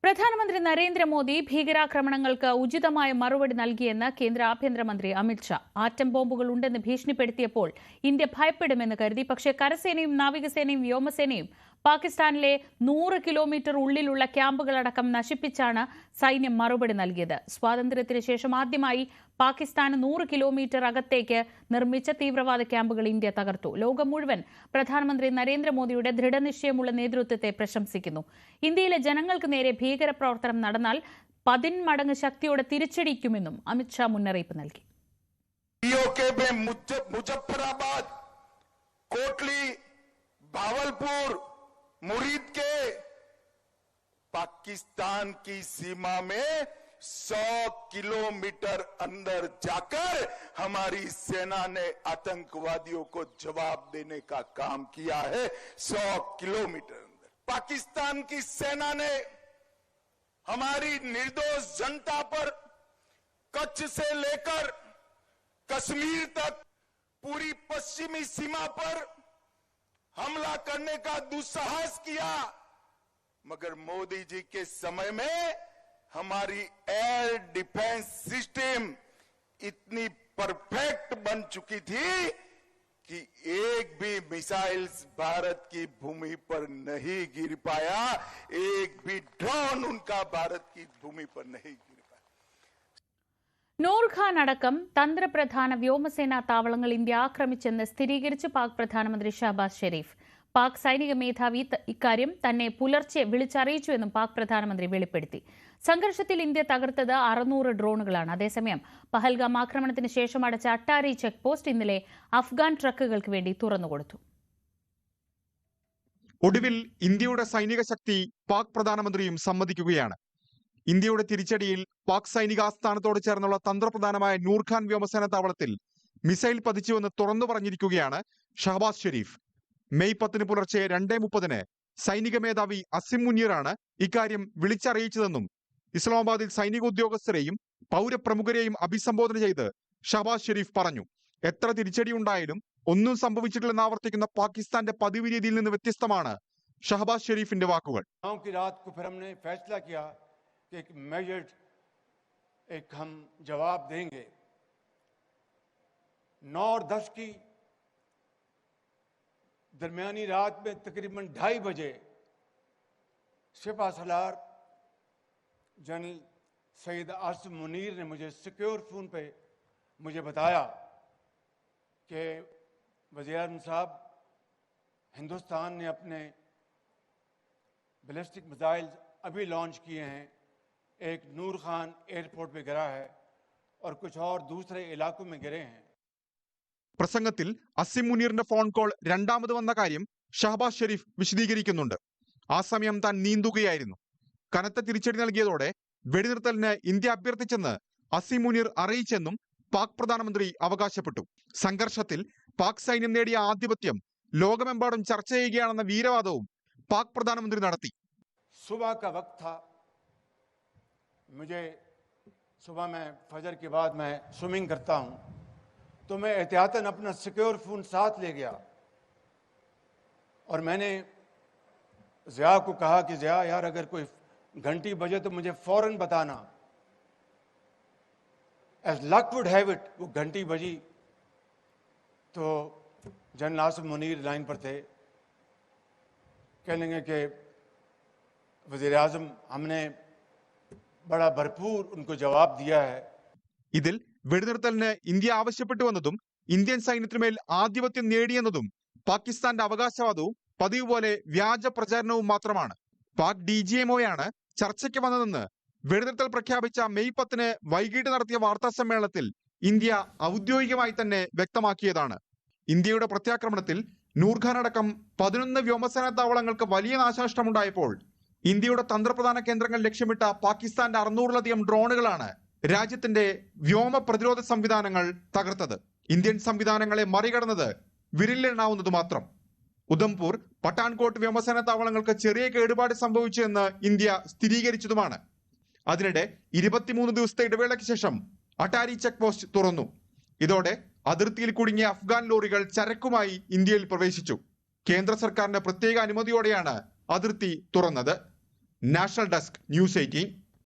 പ്രധാനമന്ത്രി നരേന്ദ്രമോദി ഭീകരാക്രമണങ്ങൾക്ക് ഉചിതമായ മറുപടി നൽകിയെന്ന് കേന്ദ്ര ആഭ്യന്തരമന്ത്രി അമിത്ഷാ. ആറ്റം ബോംബുകൾ ഉണ്ടെന്ന് ഭീഷണിപ്പെടുത്തിയപ്പോൾ ഇന്ത്യ ഭയപ്പെടുമെന്ന് കരുതി. പക്ഷേ കരസേനയും നാവികസേനയും വ്യോമസേനയും പാകിസ്ഥാനിലെ 100 കിലോമീറ്റർ ഉള്ളിലുള്ള ക്യാമ്പുകളടക്കം നശിപ്പിച്ചാണ് സൈന്യം മറുപടി നൽകിയത്. സ്വാതന്ത്ര്യത്തിന് ശേഷം ആദ്യമായി പാകിസ്ഥാന് 100 കിലോമീറ്റർ അകത്തേക്ക് നിർമ്മിച്ച തീവ്രവാദ ക്യാമ്പുകൾ ഇന്ത്യ തകർത്തു. ലോകം മുഴുവൻ പ്രധാനമന്ത്രി നരേന്ദ്രമോദിയുടെ ദൃഢനിശ്ചയമുള്ള നേതൃത്വത്തെ പ്രശംസിക്കുന്നു. ഇന്ത്യയിലെ ജനങ്ങൾക്ക് നേരെ ഭീകരപ്രവർത്തനം നടന്നാൽ 10 മടങ്ങ് ശക്തിയോടെ തിരിച്ചടിക്കുമെന്നും അമിത്ഷാ മുന്നറിയിപ്പ് നൽകി. भावलपुर मुरीद के पाकिस्तान की सीमा में 100 किलोमीटर अंदर जाकर हमारी सेना ने आतंकवादियों को जवाब देने का काम किया है। 100 किलोमीटर अंदर पाकिस्तान की सेना ने हमारी निर्दोष जनता पर कच्छ से लेकर कश्मीर तक पूरी पश्चिमी सीमा पर हमला करने का दुस्साहस किया, मगर मोदी जी के समय में हमारी एयर डिफेंस सिस्टम इतनी परफेक्ट बन चुकी थी कि एक भी मिसाइल्स भारत की भूमि पर नहीं गिर पाया, एक भी ड्रोन उनका भारत की भूमि पर नहीं गिर पाया. നൂർഖാൻ അടക്കം തന്ത്രപ്രധാന വ്യോമസേനാ താവളങ്ങൾ ഇന്ത്യ ആക്രമിച്ചെന്ന് സ്ഥിരീകരിച്ച് പാക് പ്രധാനമന്ത്രി ഷഹബാസ് ഷെരീഫ്. പാക് സൈനിക മേധാവി ഇക്കാര്യം തന്നെ പുലർച്ചെ വിളിച്ചറിയിച്ചുവെന്നും പാക് പ്രധാനമന്ത്രി വെളിപ്പെടുത്തി. സംഘർഷത്തിൽ ഇന്ത്യ തകർത്തത് 600 ഡ്രോണുകളാണ്. അതേസമയം പഹൽഗാം ആക്രമണത്തിന് ശേഷം അടച്ച അട്ടാരി ചെക്ക് പോസ്റ്റ് ഇന്നലെ അഫ്ഗാൻ ട്രക്കുകൾക്ക് വേണ്ടി തുറന്നുകൊടുത്തു. ഒടുവിൽ ഇന്ത്യയുടെ സൈനിക ശക്തി പാക് പ്രധാനമന്ത്രിയും സമ്മതിക്കുകയാണ്. ഇന്ത്യയുടെ തിരിച്ചടിയിൽ പാക് സൈനിക ആസ്ഥാനത്തോട് ചേർന്നുള്ള തന്ത്രപ്രധാനമായ നൂർഖാൻ വ്യോമസേന താവളത്തിൽ മിസൈൽ പതിച്ചുവെന്ന് തുറന്നു പറഞ്ഞിരിക്കുകയാണ് ഷഹബാസ് ഷെരീഫ്. മെയ് 10 പുലർച്ചെ 2:30 സൈനിക മേധാവി അസിം മുനീറാണ് ഇക്കാര്യം വിളിച്ചറിയിച്ചതെന്നും ഇസ്ലാമാബാദിൽ സൈനിക ഉദ്യോഗസ്ഥരെയും പൗരപ്രമുഖരെയും അഭിസംബോധന ചെയ്ത് ഷഹബാസ് ഷെരീഫ് പറഞ്ഞു. എത്ര തിരിച്ചടി ഉണ്ടായാലും ഒന്നും സംഭവിച്ചിട്ടില്ലെന്ന് ആവർത്തിക്കുന്ന പാകിസ്ഥാന്റെ പതിവ് രീതിയിൽ നിന്ന് വ്യത്യസ്തമാണ് ഷഹബാസ് ഷെരീഫിന്റെ വാക്കുകൾ. एक मेजर्ड एक हम जवाब देंगे. 9 और 10 की दरमियानी रात में तकरीबन 2:30 बजे सिपह सलार जनरल सैयद आसिम मुनीर ने मुझे सिक्योर फोन पे मुझे बताया कि वज़ीर-ए-आज़म साहब, हिंदुस्तान ने अपने बैलिस्टिक मिसाइल अभी लॉन्च किए हैं. एक नूर खान एयरपोर्ट पे गिरा है और कुछ और दूसरे इलाकों में गिरे हैं. പ്രസംഗത്തിൽ അസിം മുനീറിന്റെ ഫോൺ കോൾ രണ്ടാമത് വന്ന കാര്യം ഷഹബാസ് ഷെരീഫ് വിശദീകരിക്കുന്നുണ്ട്. ആ സമയം താൻ നീന്തുകയായിരുന്നു. കനത്ത തിരിച്ചടി നൽകിയതോടെ വെടിനിർത്തലിന് ഇന്ത്യ അഭ്യർത്ഥിച്ചെന്ന് അസിം മുനീർ അറിയിച്ചെന്നും പാക് പ്രധാനമന്ത്രി അവകാശപ്പെട്ടു. സംഘർഷത്തിൽ പാക് സൈന്യം നേടിയ ആധിപത്യം ലോകമെമ്പാടും ചർച്ച ചെയ്യുകയാണെന്ന വീരവാദവും പാക് പ്രധാനമന്ത്രി നടത്തി. सुबह का वक्त था. मुझे सुबह में फजर के बाद मैं स्विमिंग करता हूं, तो मैं एहतियातन अपना सिक्योर फोन साथ ले गया और मैंने ज़िया को कहा कि ज़िया यार, अगर कोई घंटी बजे तो मुझे फौरन बताना. As luck would have it, वो घंटी बजी तो जनरल आसिम मुनीर लाइन पर थे. कहने कि वज़ीर-ए-आज़म, हमने बड़ा भरपूर उनको जवाब दिया है. ഇതിൽ വെടിനിർത്തലിന് ഇന്ത്യ ആവശ്യപ്പെട്ടുവെന്നതും ഇന്ത്യൻ സൈന്യത്തിനുമേൽ ആധിപത്യം നേടിയെന്നതും പാകിസ്ഥാന്റെ അവകാശവാദവും പതിവ് പോലെ വ്യാജ പ്രചാരണവും മാത്രമാണ്. പാക് DGMOയാണ് ചർച്ചയ്ക്ക് വന്നതെന്ന് വെടിനിർത്തൽ പ്രഖ്യാപിച്ച മെയ് 10 വൈകിട്ട് നടത്തിയ വാർത്താ സമ്മേളനത്തിൽ ഇന്ത്യ ഔദ്യോഗികമായി തന്നെ വ്യക്തമാക്കിയതാണ്. ഇന്ത്യയുടെ പ്രത്യാക്രമണത്തിൽ നൂർഖാൻ അടക്കം 11 വ്യോമസേനാ താവളങ്ങൾക്ക് വലിയ നാശനഷ്ടമുണ്ടായപ്പോൾ ഇന്ത്യയുടെ തന്ത്രപ്രധാന കേന്ദ്രങ്ങൾ ലക്ഷ്യമിട്ട പാകിസ്ഥാന്റെ 600-ലധികം ഡ്രോണുകളാണ് രാജ്യത്തിന്റെ വ്യോമ പ്രതിരോധ സംവിധാനങ്ങൾ തകർത്തത്. ഇന്ത്യൻ സംവിധാനങ്ങളെ മറികടന്നത് വിരലിലെണ്ണാവുന്നത് മാത്രം. ഉധംപൂർ, പഠാൻകോട്ട് വ്യോമസേനാ താവളങ്ങൾക്ക് ചെറിയ കേടുപാട് സംഭവിച്ചു എന്ന് ഇന്ത്യ സ്ഥിരീകരിച്ചതുമാണ്. അതിനിടെ 23 ദിവസത്തെ ഇടവേളയ്ക്ക് ശേഷം അട്ടാരി ചെക്ക് പോസ്റ്റ് തുറന്നു. ഇതോടെ അതിർത്തിയിൽ കുടുങ്ങിയ അഫ്ഗാൻ ലോറികൾ ചരക്കുമായി ഇന്ത്യയിൽ പ്രവേശിച്ചു. കേന്ദ്ര സർക്കാരിന്റെ പ്രത്യേക അനുമതിയോടെയാണ് അതിർത്തി തുറന്നത്. National desk news 18.